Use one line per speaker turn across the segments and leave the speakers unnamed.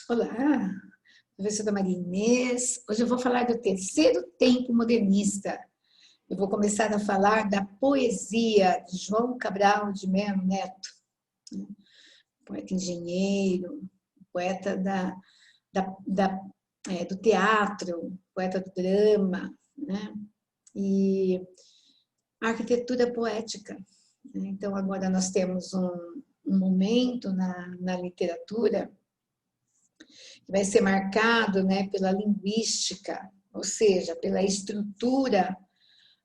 Olá, professora Maria Inês. Hoje eu vou falar do terceiro tempo modernista. Eu vou começar a falar da poesia de João Cabral de Melo Neto, poeta engenheiro, poeta do teatro, poeta do drama, né? E arquitetura poética. Então, agora nós temos um momento na literatura que vai ser marcado, né, pela linguística, ou seja, pela estrutura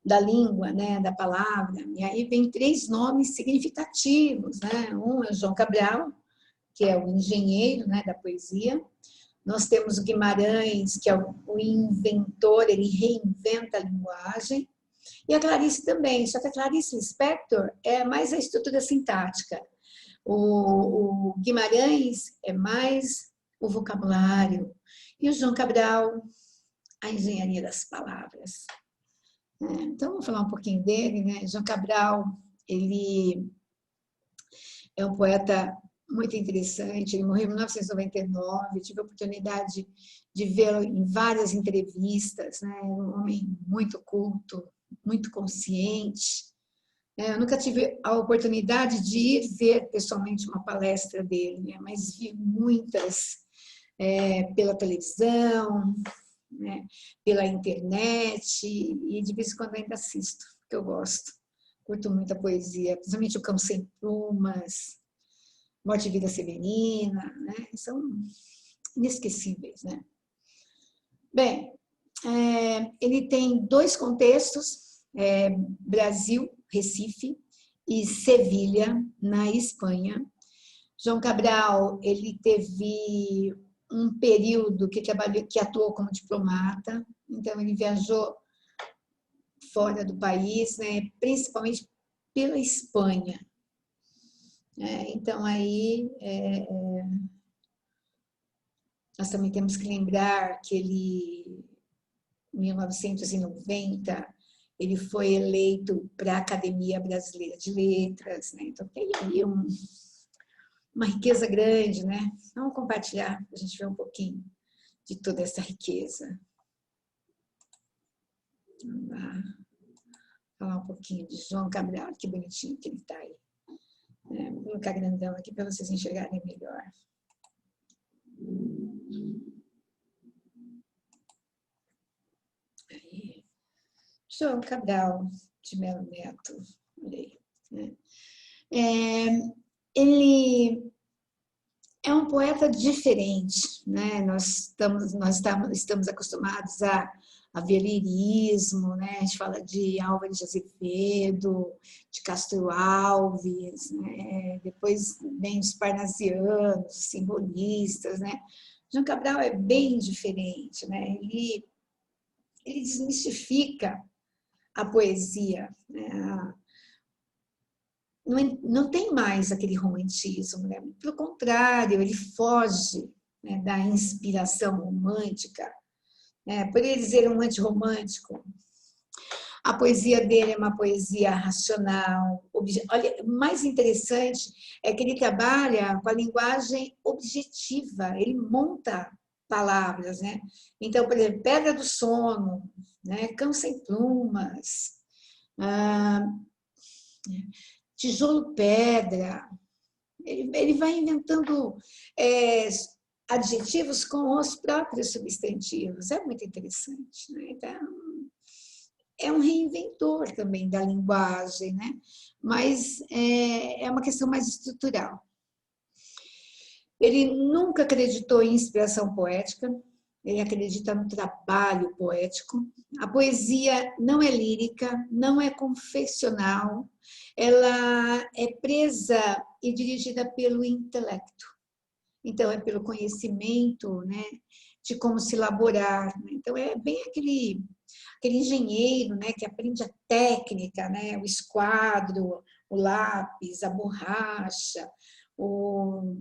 da língua, né, da palavra. E aí vem três nomes significativos, né? Um é João Cabral, que é o engenheiro, né, da poesia. Nós temos o Guimarães, que é o inventor, ele reinventa a linguagem. E a Clarice também, só que a Clarice Lispector é mais a estrutura sintática. O Guimarães é mais o vocabulário. E o João Cabral, a engenharia das palavras. Então, vamos falar um pouquinho dele, né? João Cabral, ele é um poeta muito interessante, ele morreu em 1999, eu tive a oportunidade de vê-lo em várias entrevistas, né? Um homem muito culto, muito consciente. Eu nunca tive a oportunidade de ir ver pessoalmente uma palestra dele, né? Mas vi muitas pela televisão, né? Pela internet, e de vez em quando ainda assisto, porque eu gosto. Curto muito a poesia, principalmente O Cão Sem Plumas, Morte e Vida Severina, né? São inesquecíveis, né? Bem, ele tem dois contextos, Brasil, Recife, e Sevilha, na Espanha. João Cabral, ele teve um período que atuou como diplomata, então ele viajou fora do país, né, principalmente pela Espanha. Então, aí, nós também temos que lembrar que ele, em 1990, ele foi eleito para a Academia Brasileira de Letras, né? Então tem aí uma riqueza grande, né? Vamos compartilhar para a gente ver um pouquinho de toda essa riqueza. Vamos lá. Falar um pouquinho de João Cabral, que bonitinho que ele está aí. Vou colocar grandão aqui para vocês enxergarem melhor. Aí. João Cabral de Melo Neto. Olha aí, né? Ele é um poeta diferente, né? Nós estamos acostumados a ver lirismo, né? A gente fala de Álvares de Azevedo, de Castro Alves, né? Depois vem os parnasianos, os simbolistas, né? João Cabral é bem diferente, né? Ele desmistifica a poesia, né? Não tem mais aquele romantismo, né? Pelo contrário, ele foge, né, da inspiração romântica, né? Por ele ser um antirromântico, a poesia dele é uma poesia racional. Olha, o mais interessante é que ele trabalha com a linguagem objetiva, ele monta palavras, né? Então, por exemplo, Pedra do Sono, né? Cão Sem Plumas, Tijolo Pedra. Ele vai inventando adjetivos com os próprios substantivos. É muito interessante, né? Então, é um reinventor também da linguagem, né? Mas é uma questão mais estrutural. Ele nunca acreditou em inspiração poética, ele acredita no trabalho poético. A poesia não é lírica, não é confessional, ela é presa e dirigida pelo intelecto. Então, é pelo conhecimento, né, de como se elaborar. Então, é bem aquele engenheiro, né, que aprende a técnica, né, o esquadro, o lápis, a borracha, o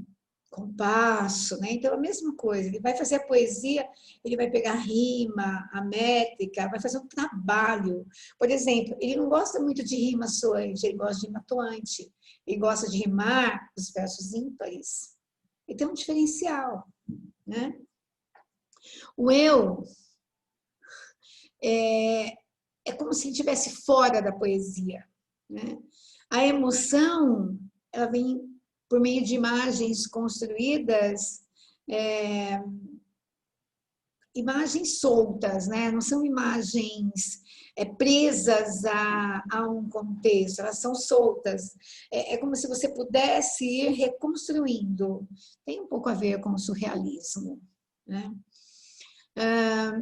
compasso, né? Então, a mesma coisa, ele vai fazer a poesia, ele vai pegar a rima, a métrica, vai fazer um trabalho. Por exemplo, ele não gosta muito de rima soante, ele gosta de rima toante, ele gosta de rimar os versos ímpares. Ele tem um diferencial, né? O eu é como se estivesse fora da poesia, né? A emoção, ela vem por meio de imagens construídas, imagens soltas, né? Não são imagens presas a um contexto, elas são soltas. É como se você pudesse ir reconstruindo. Tem um pouco a ver com o surrealismo, né?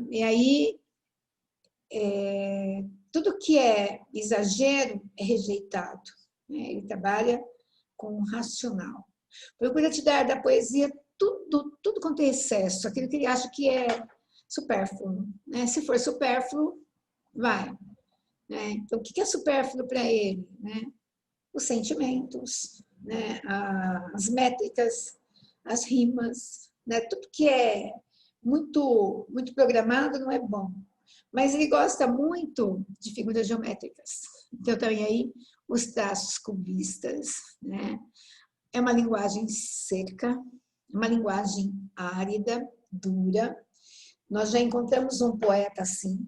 E aí, tudo que é exagero é rejeitado, né? Ele trabalha com o racional. Procura te dar da poesia tudo quanto é excesso, aquilo que ele acha que é supérfluo, né? Se for supérfluo, vai, né? Então, o que é supérfluo para ele, né? Os sentimentos, né? As métricas, as rimas, né? Tudo que é muito programado não é bom. Mas ele gosta muito de figuras geométricas. Então, também aí os traços cubistas, né? É uma linguagem seca, uma linguagem árida, dura. Nós já encontramos um poeta assim,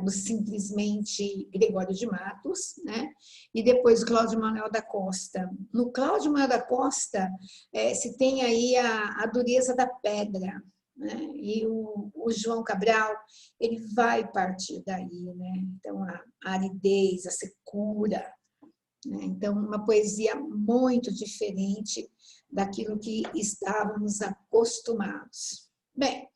o simplesmente Gregório de Matos, né? E depois o Cláudio Manuel da Costa. No Cláudio Manuel da Costa se tem aí a dureza da pedra, né? E o João Cabral, ele vai partir daí, né? Então a aridez, a secura, né? Então uma poesia muito diferente daquilo que estávamos acostumados. Bem,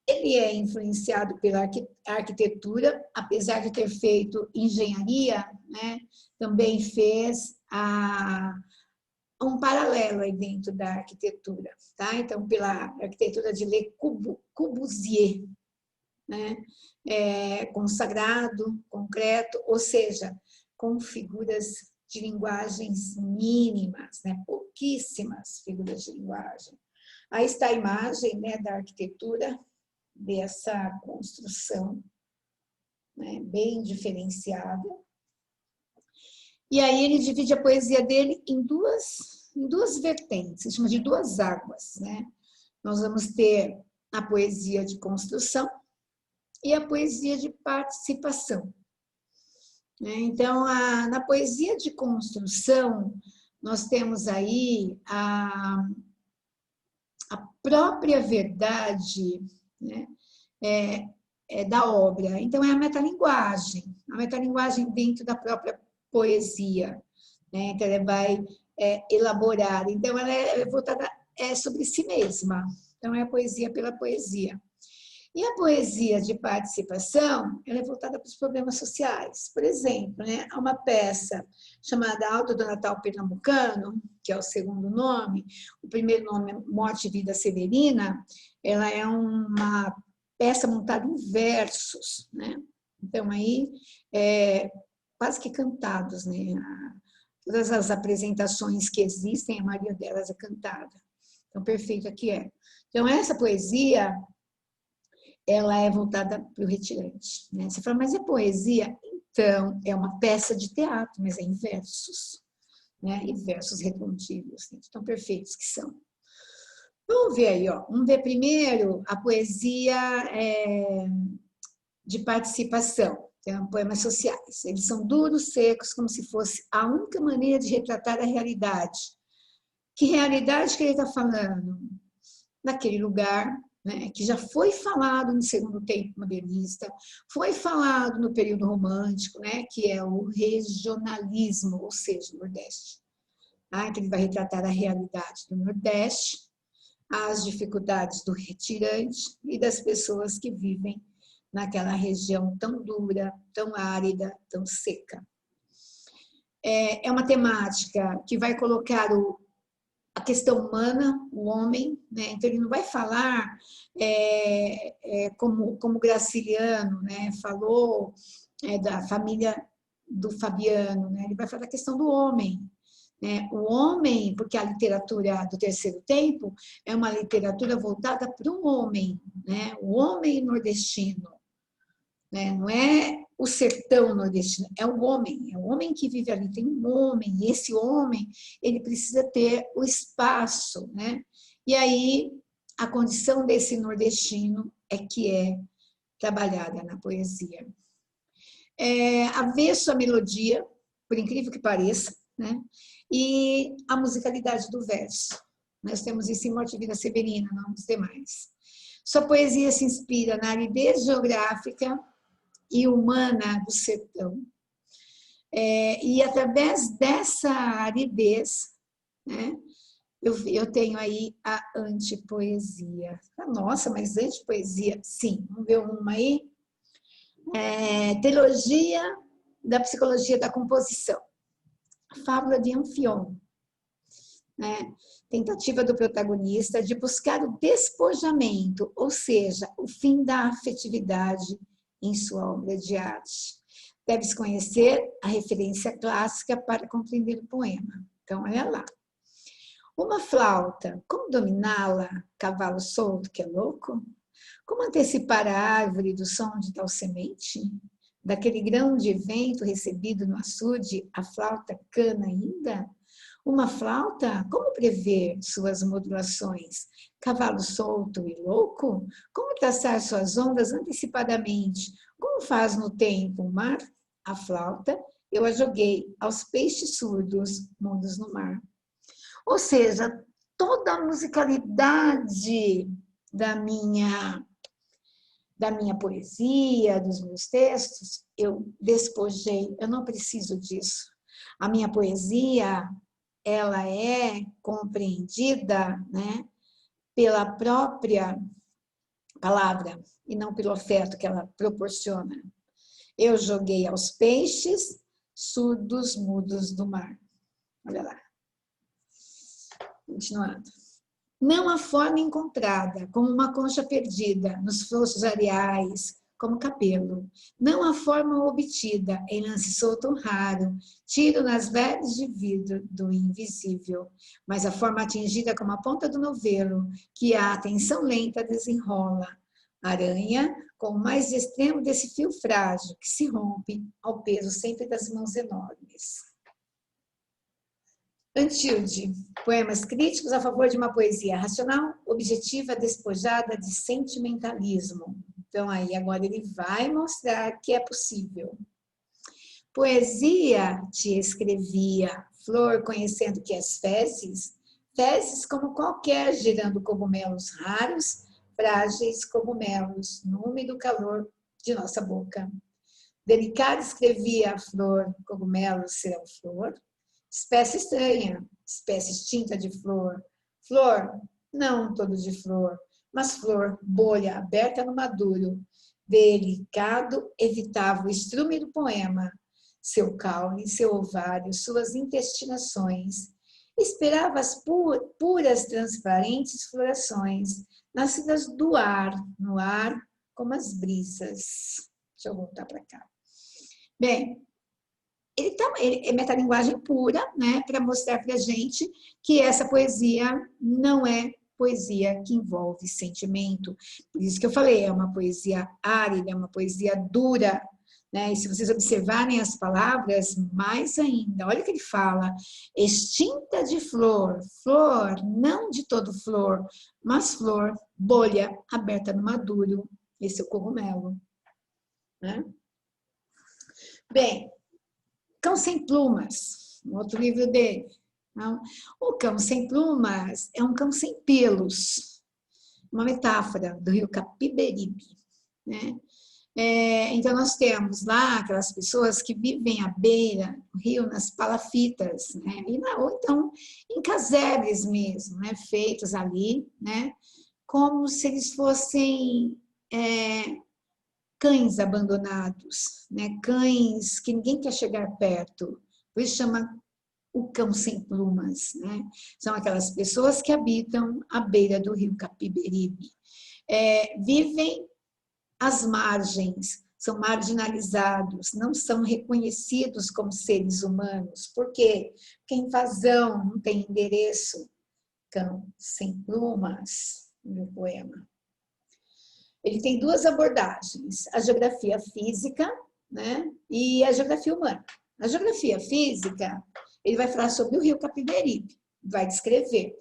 ele é influenciado pela arquitetura, apesar de ter feito engenharia, né? Também fez um paralelo aí dentro da arquitetura, tá? Então, pela arquitetura de Le Corbusier, né? Consagrado, concreto, ou seja, com figuras de linguagens mínimas, né? Pouquíssimas figuras de linguagem. Aí está a imagem, né, da arquitetura, dessa construção, né, bem diferenciada. E aí ele divide a poesia dele em duas vertentes, se chama de duas águas, né? Nós vamos ter a poesia de construção e a poesia de participação, né? Então, na poesia de construção, nós temos aí a própria verdade, né? Da obra. Então, é a metalinguagem dentro da própria poesia, né? Então, ela vai elaborar. Então, ela é voltada sobre si mesma. Então, é a poesia pela poesia. E a poesia de participação, ela é voltada para os problemas sociais. Por exemplo, né, há uma peça chamada Alto do Natal Pernambucano, que é o segundo nome, o primeiro nome é Morte e Vida Severina, ela é uma peça montada em versos, né? Então, aí, quase que cantados, né? Todas as apresentações que existem, a maioria delas é cantada. Então, perfeito aqui é. Então, essa poesia, ela é voltada para o retirante, né? Você fala, mas é poesia? Então, é uma peça de teatro, mas é em versos, né? E versos redondinhos, né? Tão perfeitos que são. Vamos ver aí, ó. Vamos ver primeiro a poesia de participação, que são poemas sociais. Eles são duros, secos, como se fosse a única maneira de retratar a realidade. Que realidade que ele está falando? Naquele lugar, né, que já foi falado no segundo tempo modernista, foi falado no período romântico, né, que é o regionalismo, ou seja, o Nordeste. Então, ele vai retratar a realidade do Nordeste, as dificuldades do retirante e das pessoas que vivem naquela região tão dura, tão árida, tão seca. É uma temática que vai colocar a questão humana, o homem, né? Então ele não vai falar como Graciliano, né, falou da família do Fabiano, né? Ele vai falar da questão do homem, né? O homem, porque a literatura do terceiro tempo é uma literatura voltada para o homem, né? O homem nordestino, né? Não é o sertão nordestino, é o homem que vive ali, tem um homem, e esse homem, ele precisa ter o espaço, né? E aí a condição desse nordestino é que é trabalhada na poesia. Avesso a melodia, por incrível que pareça, né? E a musicalidade do verso. Nós temos isso em Morte e Vida Severina, não nos demais. Sua poesia se inspira na aridez geográfica e humana do sertão. E através dessa aridez, né, eu tenho aí a antipoesia. Nossa, mas antipoesia? Sim, vamos ver uma aí. Teologia da psicologia da composição. Fábula de Anfion. Né? Tentativa do protagonista de buscar o despojamento, ou seja, o fim da afetividade em sua obra de arte. Deve-se conhecer a referência clássica para compreender o poema. Então, olha lá. Uma flauta, como dominá-la? Cavalo solto, que é louco? Como antecipar a árvore do som de tal semente? Daquele grão de vento recebido no açude, a flauta cana ainda? Uma flauta, como prever suas modulações? Cavalo solto e louco? Como traçar suas ondas antecipadamente? Como faz no tempo o mar? A flauta, eu a joguei aos peixes surdos, mundos no mar. Ou seja, toda a musicalidade da minha poesia, dos meus textos, eu despojei, eu não preciso disso. A minha poesia, ela é compreendida, né, pela própria palavra e não pelo afeto que ela proporciona. Eu joguei aos peixes surdos, mudos do mar. Olha lá. Continuando. Não há forma encontrada, como uma concha perdida nos fluxos areais, como cabelo. Não há forma obtida em lance solto raro, tiro nas velas de vidro do invisível. Mas a forma atingida como a ponta do novelo, que a atenção lenta desenrola. Aranha com o mais extremo desse fio frágil, que se rompe ao peso sempre das mãos enormes. Antílde, poemas críticos a favor de uma poesia racional, objetiva, despojada de sentimentalismo. Então, aí agora ele vai mostrar que é possível. Poesia, te escrevia, flor conhecendo que as fezes como qualquer, girando cogumelos raros, frágeis cogumelos, no úmido calor de nossa boca. Delicada escrevia a flor, cogumelos serão flor. Espécie estranha, espécie extinta de flor. Flor, não todo de flor, mas flor, bolha, aberta no maduro. Delicado, evitava o estrume do poema, seu caule, seu ovário, suas intestinações. Esperava as puras, transparentes florações, nascidas do ar, no ar, como as brisas. Deixa eu voltar para cá. Bem, ele é metalinguagem pura, né, para mostrar para a gente que essa poesia não é poesia que envolve sentimento. Por isso que eu falei, é uma poesia árida, é uma poesia dura, né? E se vocês observarem as palavras, mais ainda, olha o que ele fala, extinta de flor, flor, não de todo flor, mas flor, bolha, aberta no maduro, esse é o cogumelo, né? Bem, Cão Sem Plumas, um outro livro dele. Não? O cão sem plumas é um cão sem pelos, uma metáfora do rio Capiberibe. Né? Então, nós temos lá aquelas pessoas que vivem à beira do rio, nas palafitas, né? Ou então em casebres mesmo, né? Feitos ali, né? Como se eles fossem cães abandonados, né? Cães que ninguém quer chegar perto. Por isso chama o cão sem plumas, né? São aquelas pessoas que habitam à beira do rio Capiberibe. Vivem às margens, são marginalizados, não são reconhecidos como seres humanos. Por quê? Porque a invasão não tem endereço. Cão sem plumas, no poema. Ele tem duas abordagens, a geografia física, né, e a geografia humana. A geografia física, ele vai falar sobre o rio Capiberibe, vai descrever.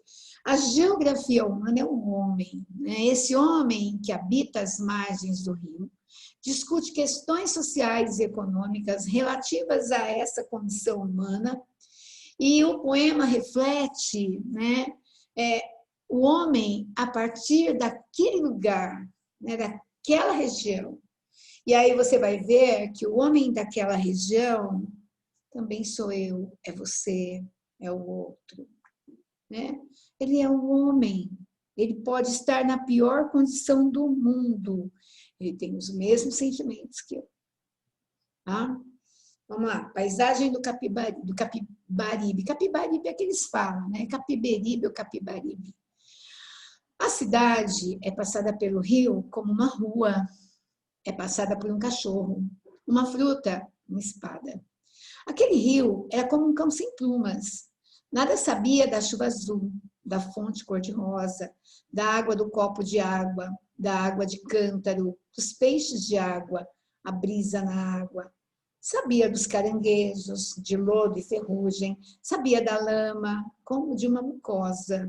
A geografia humana é um homem, né? Esse homem que habita as margens do rio, discute questões sociais e econômicas relativas a essa condição humana, e o poema reflete, né, o homem a partir daquele lugar, né, daquela região. E aí você vai ver que o homem daquela região também sou eu, é você, é o outro, né? Ele é um homem, ele pode estar na pior condição do mundo, ele tem os mesmos sentimentos que eu. Tá? Vamos lá, paisagem do Capibaribe. Capibaribe é que eles falam, né? Capiberibe ou Capibaribe. A cidade é passada pelo rio como uma rua, é passada por um cachorro, uma fruta, uma espada. Aquele rio era como um cão sem plumas. Nada sabia da chuva azul, da fonte cor-de-rosa, da água do copo de água, da água de cântaro, dos peixes de água, a brisa na água. Sabia dos caranguejos, de lodo e ferrugem, sabia da lama, como de uma mucosa.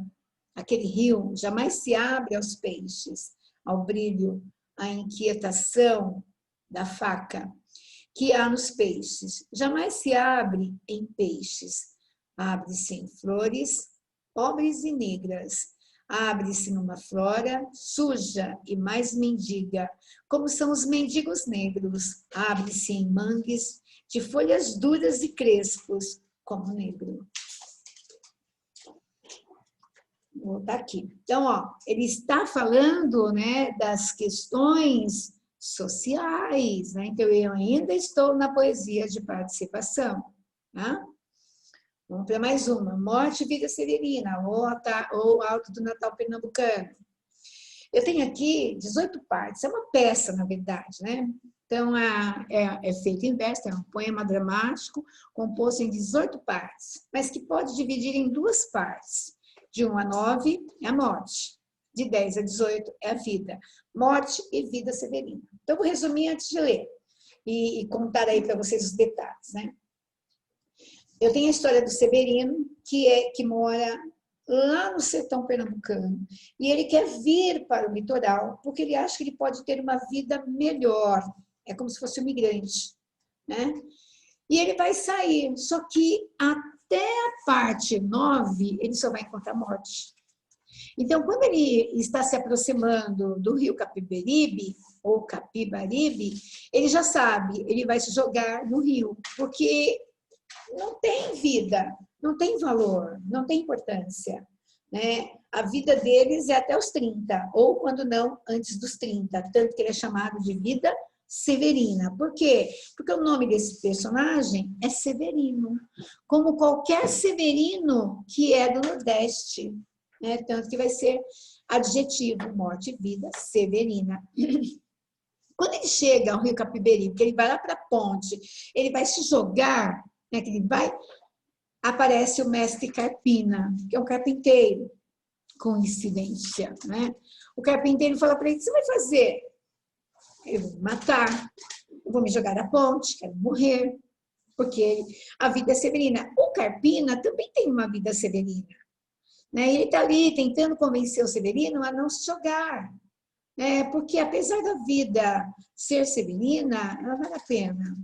Aquele rio jamais se abre aos peixes, ao brilho, à inquietação da faca que há nos peixes. Jamais se abre em peixes. Abre-se em flores, pobres e negras. Abre-se numa flora suja e mais mendiga, como são os mendigos negros. Abre-se em mangues de folhas duras e crespos, como o negro. Vou botar aqui. Então, ó, ele está falando, né, das questões sociais, né? Então, eu ainda estou na poesia de participação. Tá? Vamos para mais uma. Morte e Vida Severina, ou Alto do Natal Pernambucano. Eu tenho aqui 18 partes, é uma peça, na verdade, né? Então, é feito em verso, é um poema dramático, composto em 18 partes, mas que pode dividir em duas partes. De 1 a 9 é a morte, de 10 a 18 é a vida. Morte e Vida Severina. Então, vou resumir antes de ler e contar aí para vocês os detalhes, né? Eu tenho a história do Severino, que mora lá no sertão pernambucano, e ele quer vir para o litoral, porque ele acha que ele pode ter uma vida melhor, é como se fosse um migrante, né? E ele vai sair, só que até a parte 9, ele só vai encontrar morte. Então, quando ele está se aproximando do rio Capibaribe, ou Capibaribe, ele já sabe, ele vai se jogar no rio, porque não tem vida, não tem valor, não tem importância, né? A vida deles é até os 30, ou quando não, antes dos 30, tanto que ele é chamado de vida Severina. Por quê? Porque o nome desse personagem é Severino, como qualquer Severino que é do Nordeste, né? Tanto que vai ser adjetivo, morte, vida, Severina. Quando ele chega ao rio Capiberibe, que ele vai lá para a ponte, ele vai se jogar, né, que ele vai, aparece o mestre Carpina, que é um carpinteiro. Coincidência, né? O carpinteiro fala para ele: o que você vai fazer? Eu vou me matar, eu vou me jogar da ponte, quero morrer, porque a vida é severina. O Carpina também tem uma vida severina, né? Ele está ali tentando convencer o Severino a não se jogar, né? Porque apesar da vida ser severina, ela vale a pena.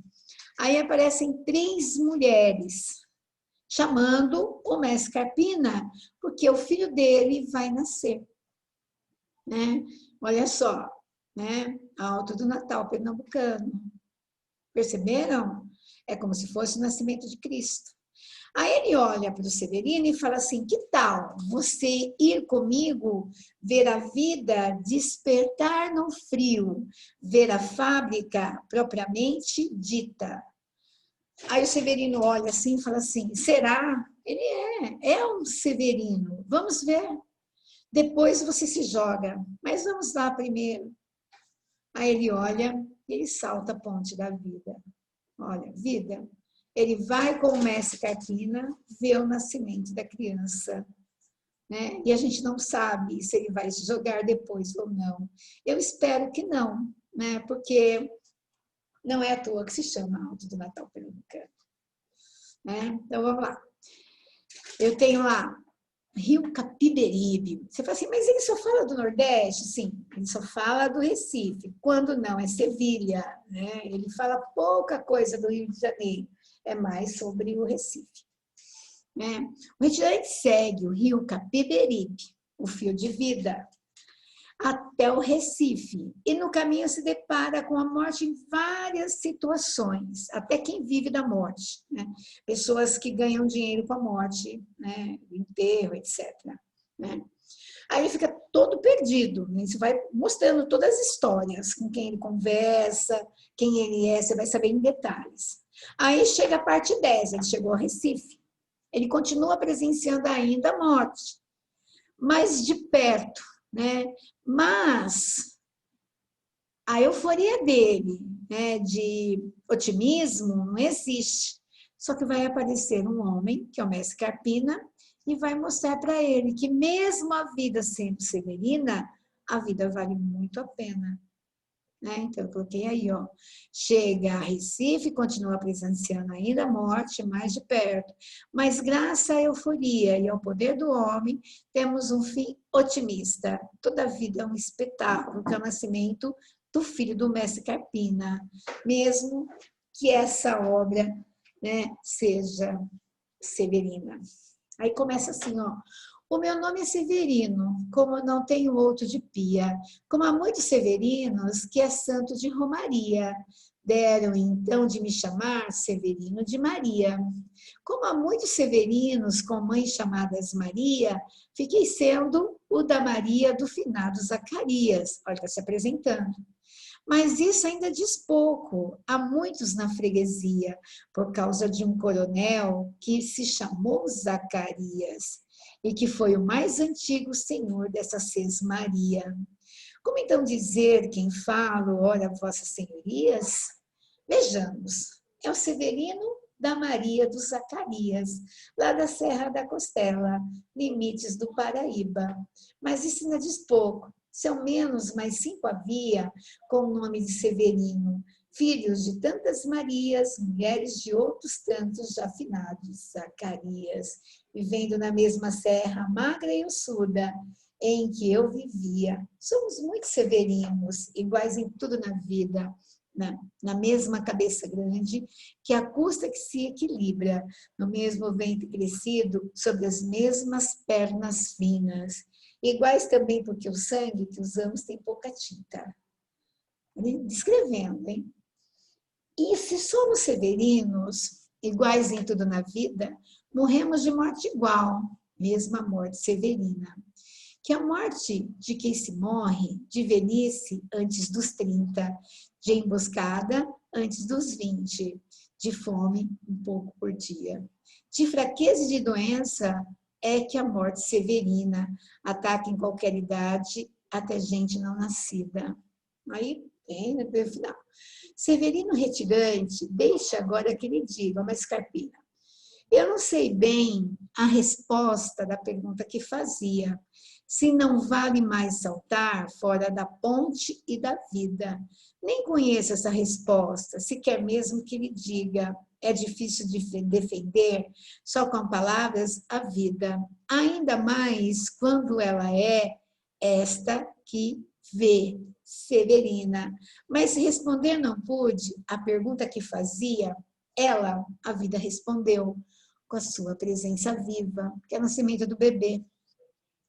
Aí aparecem 3 mulheres chamando o mestre Carpina, porque o filho dele vai nascer, né? Olha só, né? Alto do Natal pernambucano. Perceberam? É como se fosse o nascimento de Cristo. Aí ele olha para o Severino e fala assim: que tal você ir comigo ver a vida despertar no frio, ver a fábrica propriamente dita? Aí o Severino olha assim e fala assim: será? Ele é um Severino. Vamos ver. Depois você se joga, mas vamos lá primeiro. Aí ele olha e ele salta a ponte da vida. Olha, vida. Ele vai com o mestre Carpina ver o nascimento da criança, né? E a gente não sabe se ele vai se jogar depois ou não. Eu espero que não, né? Porque não é à toa que se chama Alto do Natal Pernambucano. Né? Então, vamos lá. Eu tenho lá Rio Capiberibe. Você fala assim, mas ele só fala do Nordeste? Sim, ele só fala do Recife. Quando não, é Sevilha, né? Ele fala pouca coisa do Rio de Janeiro, é mais sobre o Recife. Né? O retirante segue o Rio Capiberibe, o fio de vida, até o Recife. E no caminho se depara com a morte em várias situações, até quem vive da morte. Né? Pessoas que ganham dinheiro com a morte, né? Enterro, etc. Né? Aí ele fica todo perdido, né? Você vai mostrando todas as histórias, com quem ele conversa, quem ele é, você vai saber em detalhes. Aí chega a parte 10, ele chegou ao Recife. Ele continua presenciando ainda a morte, mas de perto, né? Mas a euforia dele, né, de otimismo, não existe. Só que vai aparecer um homem, que é o mestre Carpina, e vai mostrar para ele que mesmo a vida sendo severina, a vida vale muito a pena. Né? Então, eu coloquei aí, ó. Chega a Recife, continua presenciando ainda a morte mais de perto, mas graças à euforia e ao poder do homem, temos um fim otimista. Toda a vida é um espetáculo, que é o nascimento do filho do mestre Carpina, mesmo que essa obra, né, seja severina. Aí começa assim, ó. O meu nome é Severino, como não tenho outro de pia, como há muitos severinos que é santo de Romaria. Deram então de me chamar Severino de Maria. Como há muitos severinos com mães chamadas Maria, fiquei sendo o da Maria do finado Zacarias. Olha, está se apresentando. Mas isso ainda diz pouco. Há muitos na freguesia, por causa de um coronel que se chamou Zacarias e que foi o mais antigo senhor dessa sesmaria. Como então dizer quem falo, ora, vossas senhorias? Vejamos, é o Severino da Maria dos Zacarias, lá da Serra da Costela, limites do Paraíba. Mas isso ainda diz pouco. Se ao menos mais 5 havia, com o nome de Severino, filhos de tantas Marias, mulheres de outros tantos já finados, Zacarias, vivendo na mesma serra, magra e ossuda, em que eu vivia. Somos muito severinos, iguais em tudo na vida, na mesma cabeça grande, que a custa que se equilibra, no mesmo ventre crescido, sobre as mesmas pernas finas, iguais também porque o sangue que usamos tem pouca tinta. Descrevendo, hein? E se somos severinos, iguais em tudo na vida, morremos de morte igual, mesma morte severina. Que a morte de quem se morre de velhice antes dos 30, de emboscada antes dos 20, de fome um pouco por dia. De fraqueza e de doença é que a morte severina ataca em qualquer idade, até gente não nascida. Aí tem, né, no final. Severino retirante, deixa agora que ele diga, mas Carpina, eu não sei bem a resposta da pergunta que fazia, se não vale mais saltar fora da ponte e da vida. Nem conheço essa resposta, se quer mesmo que lhe diga. É difícil de defender só com palavras a vida, ainda mais quando ela é esta que vê, Severina. Mas responder não pude a pergunta que fazia, ela, a vida, respondeu com a sua presença viva, que é o nascimento do bebê.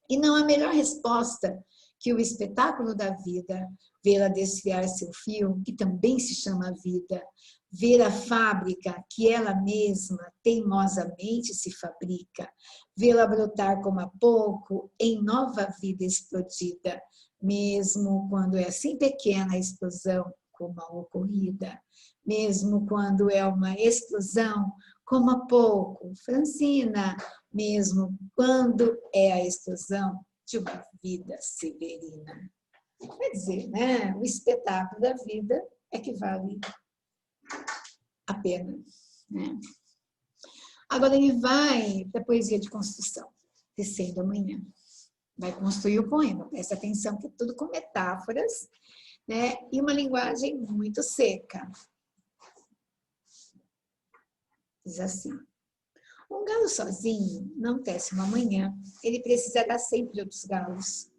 E não há melhor resposta que o espetáculo da vida, vê-la desfiar seu fio, que também se chama vida, ver a fábrica que ela mesma teimosamente se fabrica, vê-la brotar como há pouco em nova vida explodida, mesmo quando é assim pequena a explosão como a ocorrida, mesmo quando é uma explosão como há pouco, Francina, mesmo quando é a explosão de uma vida severina. Quer dizer, né? O espetáculo da vida é que vale a pena. Né? Agora ele vai para a poesia de construção, descendo amanhã. Vai construir o poema. Presta atenção que é tudo com metáforas, né? E uma linguagem muito seca. Diz assim. Um galo sozinho não tece uma manhã, ele precisará sempre de outros galos.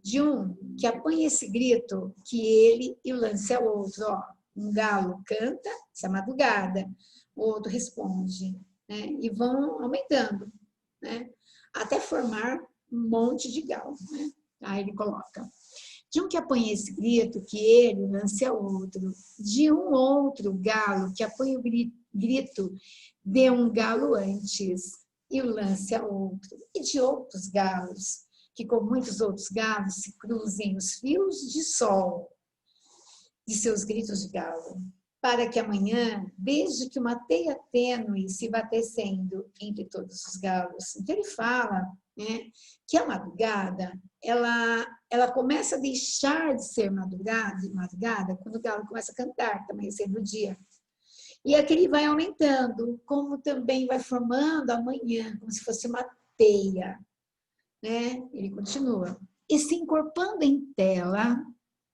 De um que apanhe esse grito, que ele e o lance ao outro. Ó, um galo canta, essa madrugada, o outro responde, né? E vão aumentando, né? Até formar um monte de galo, né? Aí ele coloca. De um que apanhe esse grito, que ele lance ao outro. De um outro galo que apanhe o grito, dê um galo antes e o lance ao outro. E de outros galos, que com muitos outros galos se cruzem os fios de sol de seus gritos de galo, para que amanhã, desde que uma teia tênue se vá tecendo entre todos os galos. Então ele fala, né, que a madrugada, ela começa a deixar de ser madrugada quando o galo começa a cantar, está amanhecendo o dia. E aqui ele vai aumentando, como também vai formando a manhã, como se fosse uma teia, né? Ele continua. E se encorpando em tela,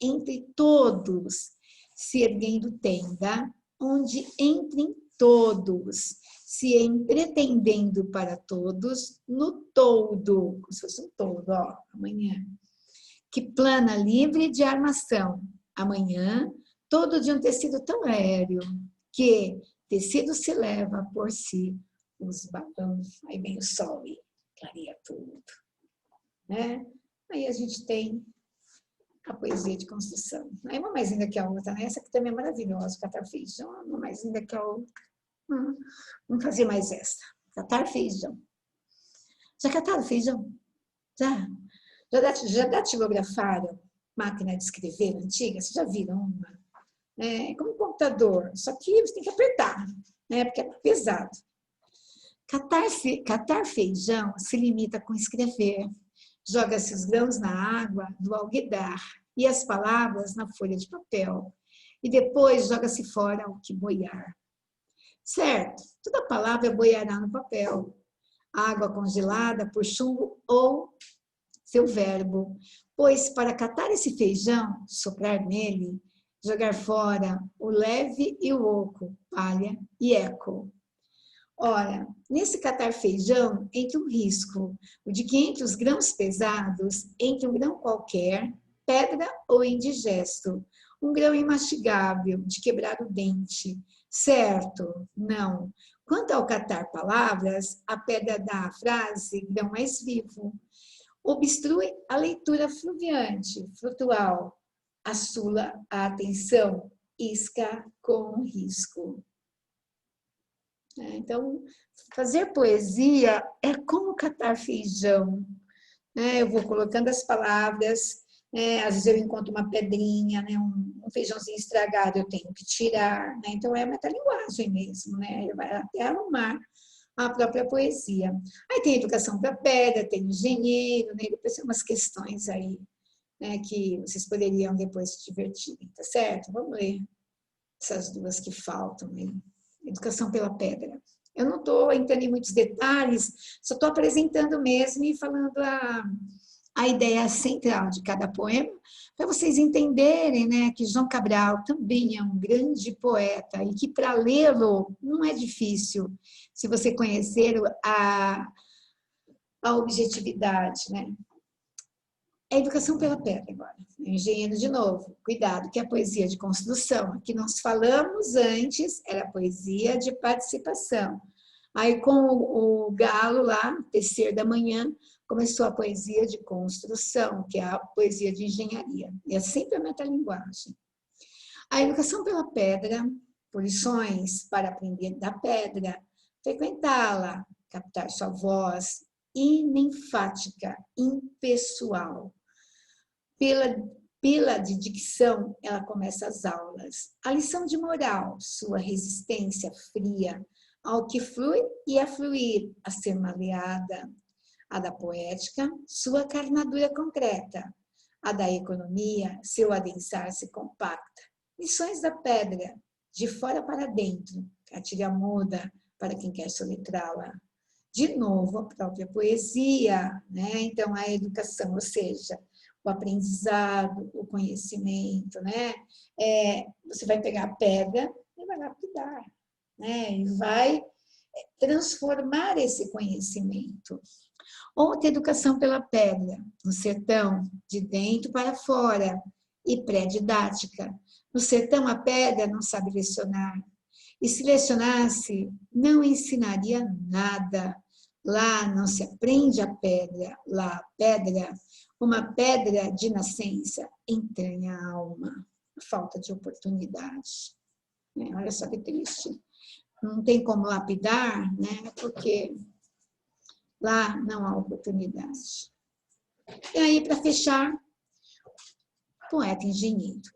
entre todos, se erguendo tenda, onde entrem todos, se entretendendo para todos, no todo, como se fosse um todo, ó, amanhã, que plana livre de armação, amanhã, todo de um tecido tão aéreo, que tecido se leva por si os balões, aí vem o sol e clareia tudo, né? Aí a gente tem a poesia de construção. Aí uma mais linda que a outra, né? Essa aqui também é maravilhosa, catar feijão, uma mais linda que a outra. Vamos fazer mais essa. Catar feijão. Já cataram feijão? Já? Já datilografaram máquina de escrever antiga? Vocês já viram uma? É como um computador, só que você tem que apertar, né? Porque é pesado. Catar feijão se limita com escrever. Joga-se os grãos na água do alguidar e as palavras na folha de papel. E depois joga-se fora o que boiar. Certo, toda palavra boiará no papel. Água congelada por chumbo ou seu verbo. Pois para catar esse feijão, soprar nele, jogar fora o leve e o oco, palha e eco. Ora, nesse catar feijão, entre um risco, o de que entre os grãos pesados, entre um grão qualquer, pedra ou indigesto, um grão imastigável, de quebrar o dente. Certo? Não. Quanto ao catar palavras, a pedra dá à frase grão mais vivo. Obstrui a leitura fluviante, flutual, assula a atenção, isca com risco. Então, fazer poesia é como catar feijão. Eu vou colocando as palavras, às vezes eu encontro uma pedrinha, um feijãozinho estragado, eu tenho que tirar. Então, é metalinguagem mesmo, ele vai até arrumar a própria poesia. Aí tem educação para pedra, tem engenheiro, depois tem umas questões aí que vocês poderiam depois se divertirem, tá certo? Vamos ler essas duas que faltam aí. Educação pela pedra. Eu não estou entrando em muitos detalhes, só estou apresentando mesmo e falando a ideia central de cada poema, para vocês entenderem, que João Cabral também é um grande poeta e que para lê-lo não é difícil, se você conhecer a objetividade, É educação pela pedra agora. Engenheiro de novo. Cuidado, que é a poesia de construção. Aqui nós falamos antes, era poesia de participação. Aí com o galo lá, tecer da manhã, começou a poesia de construção, que é a poesia de engenharia. E é sempre a metalinguagem. A educação pela pedra, por lições para aprender da pedra, frequentá-la, captar sua voz, inenfática, impessoal. Pela de dicção, ela começa as aulas. A lição de moral, sua resistência fria ao que flui e a fluir, a ser maleada. A da poética, sua carnadura concreta. A da economia, seu adensar-se compacta. Lições da pedra, de fora para dentro, cartilha muda para quem quer soletrá-la. De novo, a própria poesia, Então, a educação, ou seja, o aprendizado, o conhecimento, Você vai pegar a pedra e vai lapidar, E vai transformar esse conhecimento. Outra educação pela pedra, no sertão, de dentro para fora, e pré-didática. No sertão, a pedra não sabe lecionar. E se lecionasse, não ensinaria nada. Lá não se aprende a pedra. Lá a pedra, uma pedra de nascença, entranha a alma. Falta de oportunidade. Olha só que triste. Não tem como lapidar, né? Porque lá não há oportunidade. E aí, para fechar, poeta engenheiro.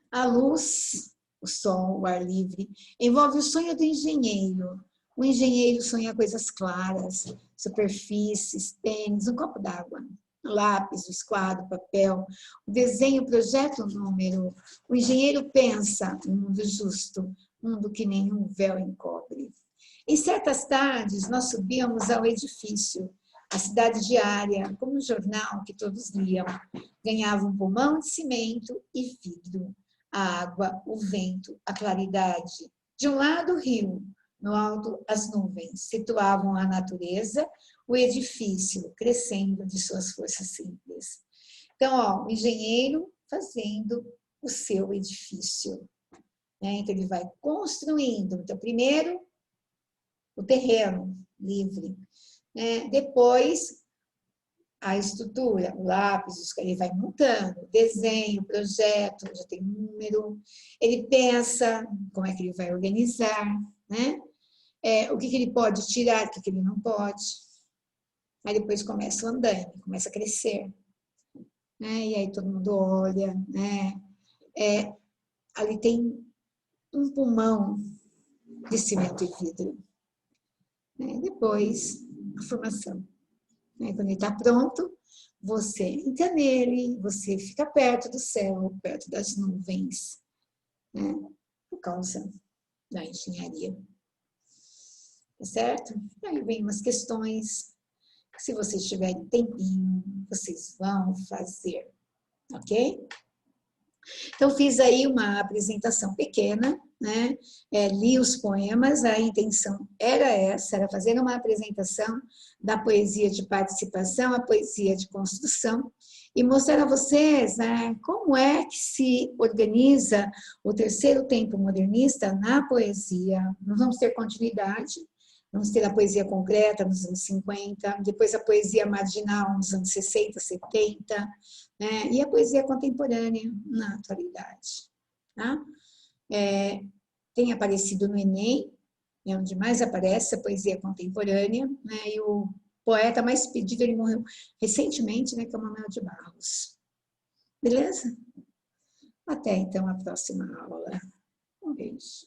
A luz, o sol, o ar livre, envolve o sonho do engenheiro. O engenheiro sonha coisas claras, superfícies, tênis, um copo d'água, lápis, o esquadro, papel, o desenho projeta um número. O engenheiro pensa um mundo justo, um mundo que nenhum véu encobre. Em certas tardes, nós subíamos ao edifício, a cidade diária, como um jornal que todos liam. Ganhava um pulmão de cimento e vidro. A água, o vento, a claridade. De um lado, o rio, no alto, as nuvens situavam a natureza, o edifício crescendo de suas forças simples. Então, ó, o engenheiro fazendo o seu edifício. Então, ele vai construindo. Então, primeiro, o terreno livre. Depois, a estrutura, o lápis, ele vai montando, desenho, projeto, já tem número, ele pensa como é que ele vai organizar, né? O que ele pode tirar, o que ele não pode. Aí depois começa o andaime, começa a crescer. E aí todo mundo olha, né? Ali tem um pulmão de cimento e vidro. Depois, a formação. Quando ele está pronto, você entra nele, você fica perto do céu, perto das nuvens, por causa da engenharia. Tá certo? Aí vem umas questões, que se vocês tiverem tempinho, vocês vão fazer, ok? Então, fiz aí uma apresentação pequena, né? Li os poemas, a intenção era essa, era fazer uma apresentação da poesia de participação, a poesia de construção, e mostrar a vocês, né, como é que se organiza o terceiro tempo modernista na poesia. Nós vamos ter continuidade, vamos ter a poesia concreta nos anos 50, depois a poesia marginal nos anos 60, 70, e a poesia contemporânea na atualidade. Tá? Tem aparecido no Enem, onde mais aparece a poesia contemporânea, e o poeta mais pedido, ele morreu recentemente, que é o Manuel de Barros. Beleza? Até então a próxima aula. Um beijo.